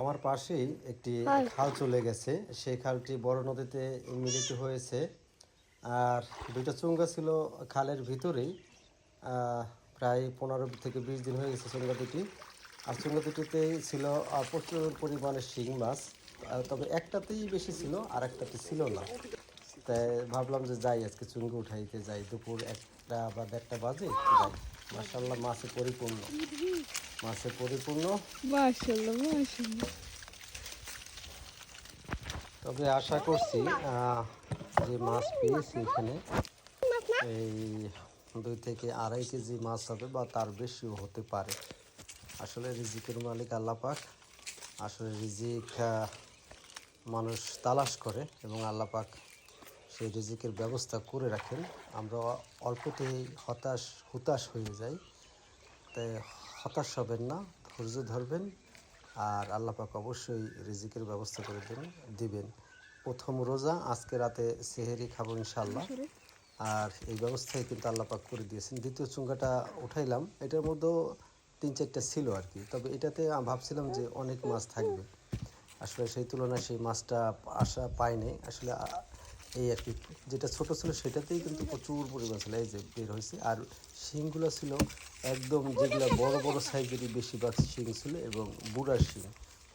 আমার পাশেই একটি খাল চলে গেছে। সেই খালটি বড় নদীতে মিলিত হয়েছে। আর দুইটা চুঙ্গা ছিল খালের ভিতরেই। প্রায় 15 থেকে 20 দিন হয়ে গেছে চুঙ্গা দুটি। আর চুঙ্গা দুটিতেই ছিল প্রচুর পরিমাণে শিং মাছ। তবে একটাতেই বেশি ছিল, আর একটাতে ছিল না। তাই ভাবলাম যে যাই, আজকে চুঙ্গি উঠাইতে যাই। দুপুর 1টা বা 1:30 বাজে যাই। মাশাআল্লাহ, মাছে পরিপূর্ণ, মাছে পরিপূর্ণ। মাশাআল্লাহ মাশাআল্লাহ। তবে আশা করছি যে মাছ পেয়েছি এখানে এই 2 থেকে 2.5 কেজি মাছ হবে, বা তার বেশিও হতে পারে। আসলে রিজিকের মালিক আল্লাহ পাক। আসলে রিজিক মানুষ তালাশ করে এবং আল্লাহ পাক সেই রিজিকের ব্যবস্থা করে রাখেন। আমরা অল্পতেই হতাশ হয়ে যাই। তাই হতাশ হবেন না, ধৈর্য ধরবেন, আর আল্লাহ পাক অবশ্যই রিজিকের ব্যবস্থা করে দিবেন। প্রথম রোজা, আজকে রাতে সেহেরি খাবো ইনশাল্লাহ। আর এই ব্যবস্থাই কিন্তু আল্লাহ পাক করে দিয়েছেন। দ্বিতীয় চুঙ্গাটা উঠাইলাম, এটার মধ্যেও 3-4টা ছিল আর কি। তবে এটাতে ভাবছিলাম যে অনেক মাছ থাকবে, আসলে সেই তুলনায় সেই মাছটা আশা পাইনি আসলে। এই আর কি, যেটা ছোট ছিল সেটাতেই কিন্তু প্রচুর পরিমাণ ছিল, এই যে বের হয়েছে। আর শিংগুলো ছিল একদম, যেগুলো বড় বড় সাইজেরই বেশিরভাগ শিং ছিল, এবং বুড়ার শিং,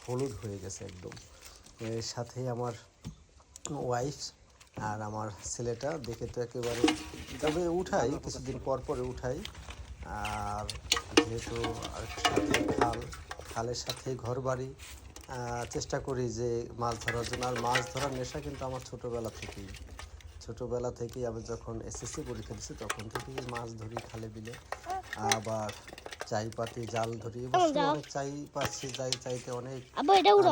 হলুদ হয়ে গেছে একদম। এর সাথে আমার ওয়াইফ আর আমার ছেলেটা দেখে তো একেবারে, তবে উঠাই কিছুদিন পর পরে উঠাই। আর যেহেতু সাথে খালের সাথে ঘর বাড়ি, চেষ্টা করি যে মাছ ধরার জন্য। আর মাছ ধরার নেশা কিন্তু আমার ছোটোবেলা থেকেই আমি যখন এসএসসি পরীক্ষা দিচ্ছি তখন থেকেই মাছ ধরি খালে বিলে। আবার চাই পাতি জাল ধরি, এবছর অনেক চাই পাচ্ছি, চাইতে অনেক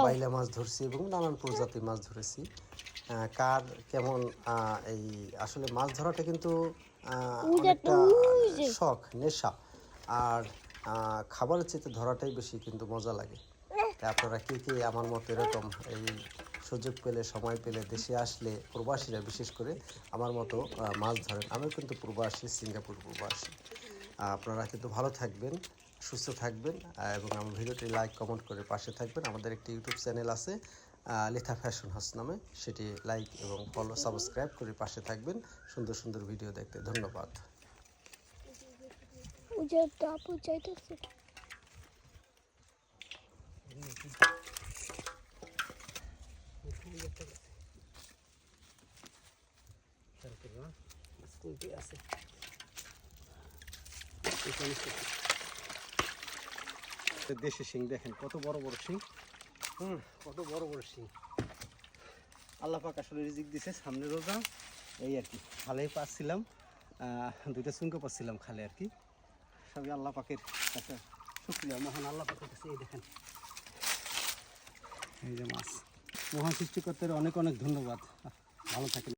বাইলা মাছ ধরছি এবং নানান প্রজাতির মাছ ধরেছি। কার কেমন এই আসলে মাছ ধরাটা কিন্তু অনেকটা শখ, নেশা। আর খাবারের চেয়ে ধরাটাই বেশি কিন্তু মজা লাগে। তাই আপনারা কে কে আমার মতো এরকম এই সুযোগ পেলে, সময় পেলে, দেশে আসলে, প্রবাসীরা বিশেষ করে আমার মতো মাছ ধরেন? আমিও কিন্তু প্রবাসী, সিঙ্গাপুর প্রবাসী। আপনারা কিন্তু ভালো থাকবেন, সুস্থ থাকবেন, এবং আমার ভিডিওটি লাইক কমেন্ট করে পাশে থাকবেন। আমাদের একটি ইউটিউব চ্যানেল আছে লিথা ফ্যাশন হাউস নামে, সেটি লাইক এবং ফলো, সাবস্ক্রাইব করে পাশে থাকবেন সুন্দর সুন্দর ভিডিও দেখতে। ধন্যবাদ। দেশি শিং দেখেন, কত বড় বড় শিং। কত বড় বড় শিং। আল্লাহ পাক আসলে রিজিক দিছে। সামনে রোজা, এই আর কি। খালে পাচ্ছিলাম, 2টা চুঙ্গা পাচ্ছিলাম খালে আর কি। সবই আল্লাহ পাকের কাছে শুকরিয়া, মহান আল্লাহ পাকের কাছে। এই দেখেন, এই যে মাছ। মহান সৃষ্টিকর্তার অনেক অনেক ধন্যবাদ। ভালো থাকেন।